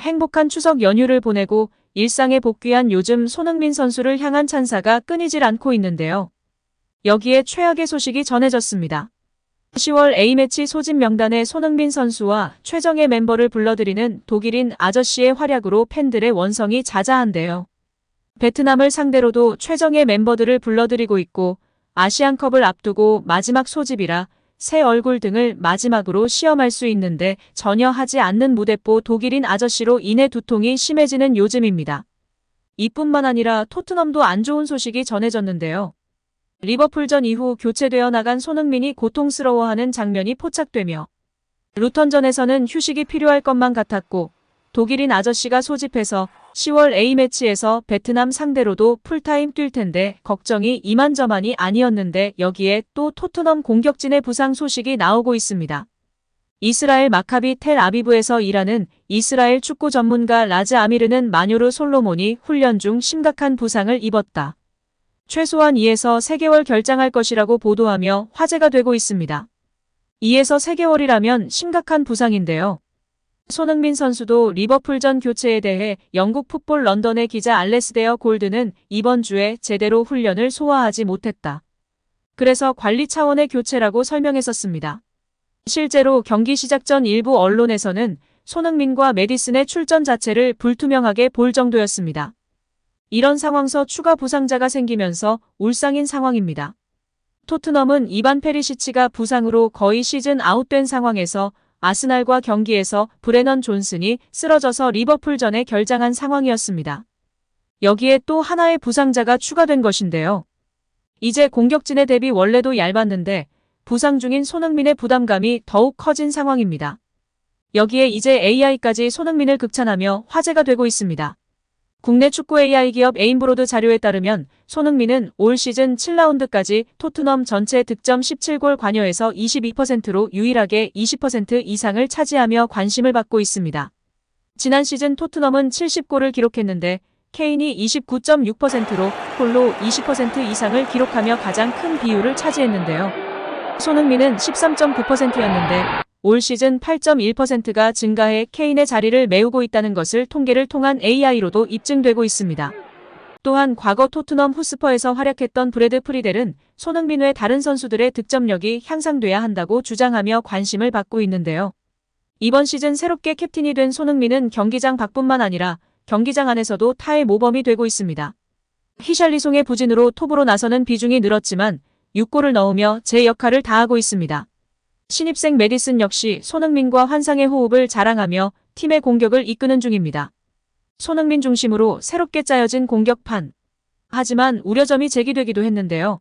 행복한 추석 연휴를 보내고 일상에 복귀한 요즘 손흥민 선수를 향한 찬사가 끊이질 않고 있는데요. 여기에 최악의 소식이 전해졌습니다. 10월 A매치 소집 명단에 손흥민 선수와 최정예 멤버를 불러들이는 독일인 아저씨의 활약으로 팬들의 원성이 자자한데요. 베트남을 상대로도 최정예 멤버들을 불러들이고 있고 아시안컵을 앞두고 마지막 소집이라 새 얼굴 등을 마지막으로 시험할 수 있는데 전혀 하지 않는 무대뽀 독일인 아저씨로 인해 두통이 심해지는 요즘입니다. 이뿐만 아니라 토트넘도 안 좋은 소식이 전해졌는데요. 리버풀전 이후 교체되어 나간 손흥민이 고통스러워하는 장면이 포착되며 루턴전에서는 휴식이 필요할 것만 같았고 독일인 아저씨가 소집해서 10월 A매치에서 베트남 상대로도 풀타임 뛸 텐데 걱정이 이만저만이 아니었는데 여기에 또 토트넘 공격진의 부상 소식이 나오고 있습니다. 이스라엘 마카비 텔 아비브에서 일하는 이스라엘 축구 전문가 라즈 아미르는 마뇨르 솔로몬이 훈련 중 심각한 부상을 입었다. 최소한 2에서 3개월 결장할 것이라고 보도하며 화제가 되고 있습니다. 2에서 3개월이라면 심각한 부상인데요. 손흥민 선수도 리버풀전 교체에 대해 영국 풋볼 런던의 기자 알레스데어 골드는 이번 주에 제대로 훈련을 소화하지 못했다. 그래서 관리 차원의 교체라고 설명했었습니다. 실제로 경기 시작 전 일부 언론에서는 손흥민과 메디슨의 출전 자체를 불투명하게 볼 정도였습니다. 이런 상황서 추가 부상자가 생기면서 울상인 상황입니다. 토트넘은 이반 페리시치가 부상으로 거의 시즌 아웃된 상황에서 아스날과 경기에서 브레넌 존슨이 쓰러져서 리버풀전에 결장한 상황이었습니다. 여기에 또 하나의 부상자가 추가된 것인데요. 이제 공격진의 대비 원래도 얇았는데 부상 중인 손흥민의 부담감이 더욱 커진 상황입니다. 여기에 이제 AI까지 손흥민을 극찬하며 화제가 되고 있습니다. 국내 축구 AI 기업 에임브로드 자료에 따르면 손흥민은 올 시즌 7라운드까지 토트넘 전체 득점 17골 관여에서 22%로 유일하게 20% 이상을 차지하며 관심을 받고 있습니다. 지난 시즌 토트넘은 70골을 기록했는데 케인이 29.6%로 홀로 20% 이상을 기록하며 가장 큰 비율을 차지했는데요. 손흥민은 13.9%였는데 올 시즌 8.1%가 증가해 케인의 자리를 메우고 있다는 것을 통계를 통한 AI로도 입증되고 있습니다. 또한 과거 토트넘 후스퍼에서 활약했던 브래드 프리델은 손흥민 외 다른 선수들의 득점력이 향상돼야 한다고 주장하며 관심을 받고 있는데요. 이번 시즌 새롭게 캡틴이 된 손흥민은 경기장 밖뿐만 아니라 경기장 안에서도 타의 모범이 되고 있습니다. 히샬리송의 부진으로 톱으로 나서는 비중이 늘었지만 6골을 넣으며 제 역할을 다하고 있습니다. 신입생 메디슨 역시 손흥민과 환상의 호흡을 자랑하며 팀의 공격을 이끄는 중입니다. 손흥민 중심으로 새롭게 짜여진 공격판. 하지만 우려점이 제기되기도 했는데요.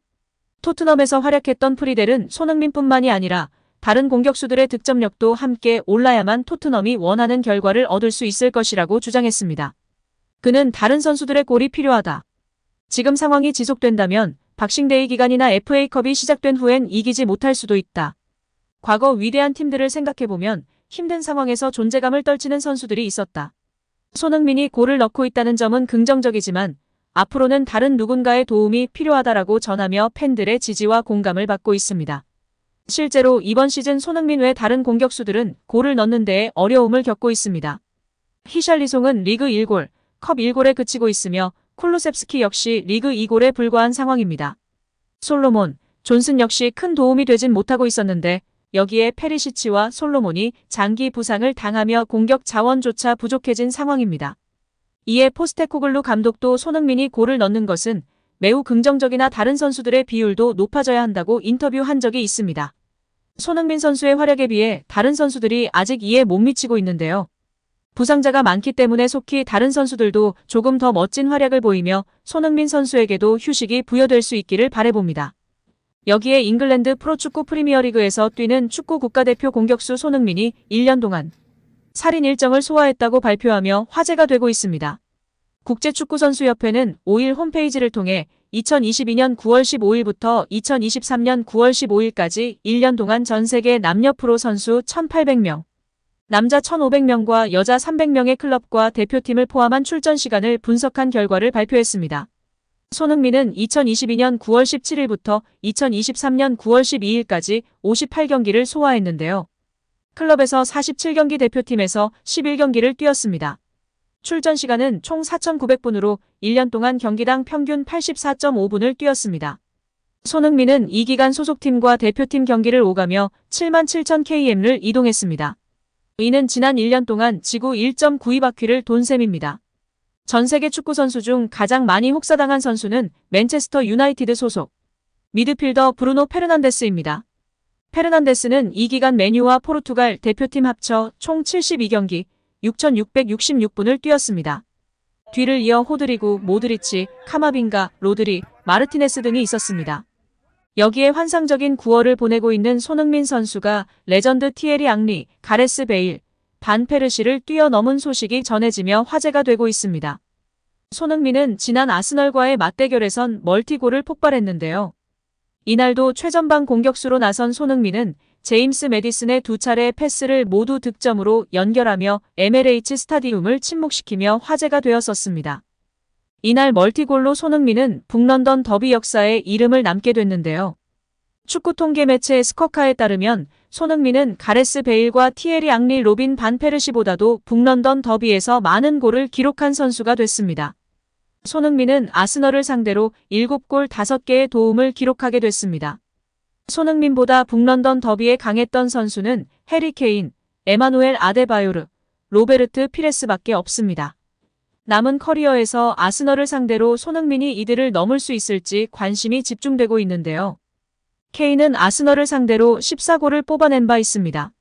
토트넘에서 활약했던 프리델은 손흥민뿐만이 아니라 다른 공격수들의 득점력도 함께 올라야만 토트넘이 원하는 결과를 얻을 수 있을 것이라고 주장했습니다. 그는 다른 선수들의 골이 필요하다. 지금 상황이 지속된다면 박싱데이 기간이나 FA컵이 시작된 후엔 이기지 못할 수도 있다. 과거 위대한 팀들을 생각해보면 힘든 상황에서 존재감을 떨치는 선수들이 있었다. 손흥민이 골을 넣고 있다는 점은 긍정적이지만 앞으로는 다른 누군가의 도움이 필요하다라고 전하며 팬들의 지지와 공감을 받고 있습니다. 실제로 이번 시즌 손흥민 외 다른 공격수들은 골을 넣는 데에 어려움을 겪고 있습니다. 히샬리송은 리그 1골, 컵 1골에 그치고 있으며 쿨루셉스키 역시 리그 2골에 불과한 상황입니다. 솔로몬, 존슨 역시 큰 도움이 되진 못하고 있었는데 여기에 페리시치와 솔로몬이 장기 부상을 당하며 공격 자원조차 부족해진 상황입니다. 이에 포스테코글루 감독도 손흥민이 골을 넣는 것은 매우 긍정적이나 다른 선수들의 비율도 높아져야 한다고 인터뷰한 적이 있습니다. 손흥민 선수의 활약에 비해 다른 선수들이 아직 이에 못 미치고 있는데요. 부상자가 많기 때문에 속히 다른 선수들도 조금 더 멋진 활약을 보이며 손흥민 선수에게도 휴식이 부여될 수 있기를 바라봅니다. 여기에 잉글랜드 프로축구 프리미어리그에서 뛰는 축구 국가대표 공격수 손흥민이 1년 동안 살인 일정을 소화했다고 발표하며 화제가 되고 있습니다. 국제축구선수협회는 5일 홈페이지를 통해 2022년 9월 15일부터 2023년 9월 15일까지 1년 동안 전 세계 남녀 프로 선수 1,800명, 남자 1,500명과 여자 300명의 클럽과 대표팀을 포함한 출전 시간을 분석한 결과를 발표했습니다. 손흥민은 2022년 9월 17일부터 2023년 9월 12일까지 58경기를 소화했는데요. 클럽에서 47경기 대표팀에서 11경기를 뛰었습니다. 출전 시간은 총 4,900분으로 1년 동안 경기당 평균 84.5분을 뛰었습니다. 손흥민은 이 기간 소속팀과 대표팀 경기를 오가며 77,000km를 이동했습니다. 이는 지난 1년 동안 지구 1.92바퀴를 돈 셈입니다. 전 세계 축구 선수 중 가장 많이 혹사당한 선수는 맨체스터 유나이티드 소속 미드필더 브루노 페르난데스입니다. 페르난데스는 이 기간 메뉴와 포르투갈 대표팀 합쳐 총 72경기 6,666분을 뛰었습니다. 뒤를 이어 호드리구, 모드리치, 카마빈가, 로드리, 마르티네스 등이 있었습니다. 여기에 환상적인 9월을 보내고 있는 손흥민 선수가 레전드 티에리 앙리, 가레스 베일, 반 페르시를 뛰어넘은 소식이 전해지며 화제가 되고 있습니다. 손흥민은 지난 아스널과의 맞대결에선 멀티골을 폭발했는데요. 이날도 최전방 공격수로 나선 손흥민은 제임스 매디슨의 두 차례 패스를 모두 득점으로 연결하며 MLH 스타디움을 침묵시키며 화제가 되었었습니다. 이날 멀티골로 손흥민은 북런던 더비 역사에 이름을 남게 됐는데요. 축구 통계 매체 스커카에 따르면 손흥민은 가레스 베일과 티에리 앙리, 로빈 반 페르시보다도 북런던 더비에서 많은 골을 기록한 선수가 됐습니다. 손흥민은 아스널을 상대로 7골 5개의 도움을 기록하게 됐습니다. 손흥민보다 북런던 더비에 강했던 선수는 해리 케인, 에마누엘 아데바요르, 로베르트 피레스밖에 없습니다. 남은 커리어에서 아스널을 상대로 손흥민이 이들을 넘을 수 있을지 관심이 집중되고 있는데요. 케인은 아스널을 상대로 14골을 뽑아낸 바 있습니다.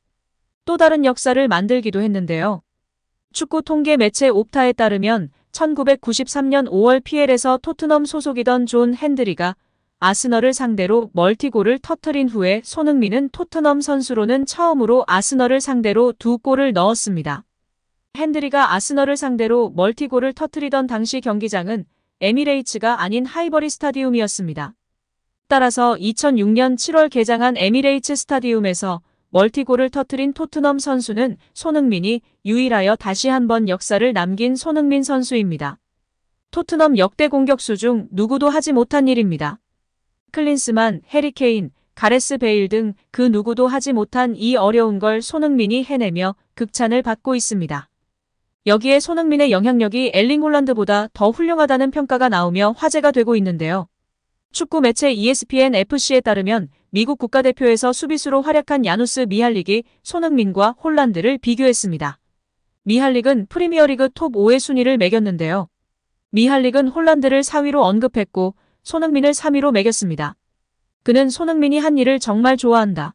또 다른 역사를 만들기도 했는데요. 축구 통계 매체 옵타에 따르면 1993년 5월 PL에서 토트넘 소속이던 존 핸드리가 아스널을 상대로 멀티골을 터뜨린 후에 손흥민은 토트넘 선수로는 처음으로 아스널을 상대로 2골을 넣었습니다. 핸드리가 아스널을 상대로 멀티골을 터뜨리던 당시 경기장은 에미레이츠가 아닌 하이버리 스타디움이었습니다. 따라서 2006년 7월 개장한 에미레이츠 스타디움에서 멀티골을 터뜨린 토트넘 선수는 손흥민이 유일하여 다시 한번 역사를 남긴 손흥민 선수입니다. 토트넘 역대 공격수 중 누구도 하지 못한 일입니다. 클린스만, 해리 케인, 가레스 베일 등 그 누구도 하지 못한 이 어려운 걸 손흥민이 해내며 극찬을 받고 있습니다. 여기에 손흥민의 영향력이 엘링 홀란드보다 더 훌륭하다는 평가가 나오며 화제가 되고 있는데요. 축구 매체 ESPN-FC에 따르면 미국 국가대표에서 수비수로 활약한 야누스 미할릭이 손흥민과 홀란드를 비교했습니다. 미할릭은 프리미어리그 톱 5의 순위를 매겼는데요. 미할릭은 홀란드를 4위로 언급했고 손흥민을 3위로 매겼습니다. 그는 손흥민이 한 일을 정말 좋아한다.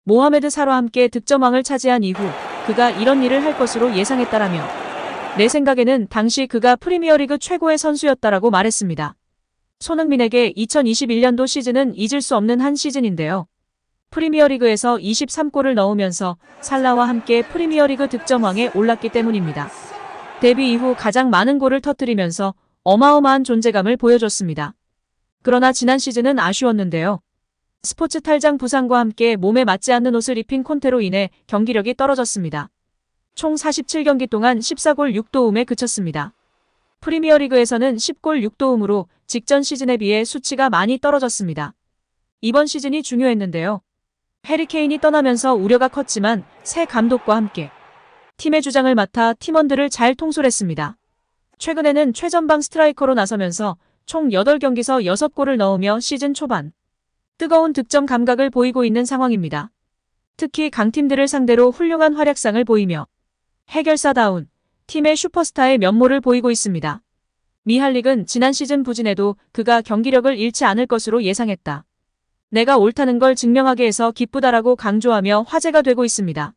모하메드 사와 함께 득점왕을 차지한 이후 그가 이런 일을 할 것으로 예상했다라며 내 생각에는 당시 그가 프리미어리그 최고의 선수였다라고 말했습니다. 손흥민에게 2021년도 시즌은 잊을 수 없는 한 시즌인데요. 프리미어리그에서 23골을 넣으면서 살라와 함께 프리미어리그 득점왕에 올랐기 때문입니다. 데뷔 이후 가장 많은 골을 터뜨리면서 어마어마한 존재감을 보여줬습니다. 그러나 지난 시즌은 아쉬웠는데요. 스포츠 탈장 부상과 함께 몸에 맞지 않는 옷을 입힌 콘테로 인해 경기력이 떨어졌습니다. 총 47경기 동안 14골 6도움에 그쳤습니다. 프리미어리그에서는 10골 6도움으로 직전 시즌에 비해 수치가 많이 떨어졌습니다. 이번 시즌이 중요했는데요. 해리 케인이 떠나면서 우려가 컸지만 새 감독과 함께 팀의 주장을 맡아 팀원들을 잘 통솔했습니다. 최근에는 최전방 스트라이커로 나서면서 총 8경기서 6골을 넣으며 시즌 초반 뜨거운 득점 감각을 보이고 있는 상황입니다. 특히 강팀들을 상대로 훌륭한 활약상을 보이며 해결사다운 팀의 슈퍼스타의 면모를 보이고 있습니다. 미할릭은 지난 시즌 부진에도 그가 경기력을 잃지 않을 것으로 예상했다. 내가 옳다는 걸 증명하게 해서 기쁘다라고 강조하며 화제가 되고 있습니다.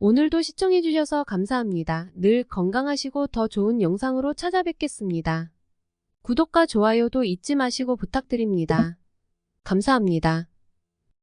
오늘도 시청해주셔서 감사합니다. 늘 건강하시고 더 좋은 영상으로 찾아뵙겠습니다. 구독과 좋아요도 잊지 마시고 부탁드립니다. 감사합니다.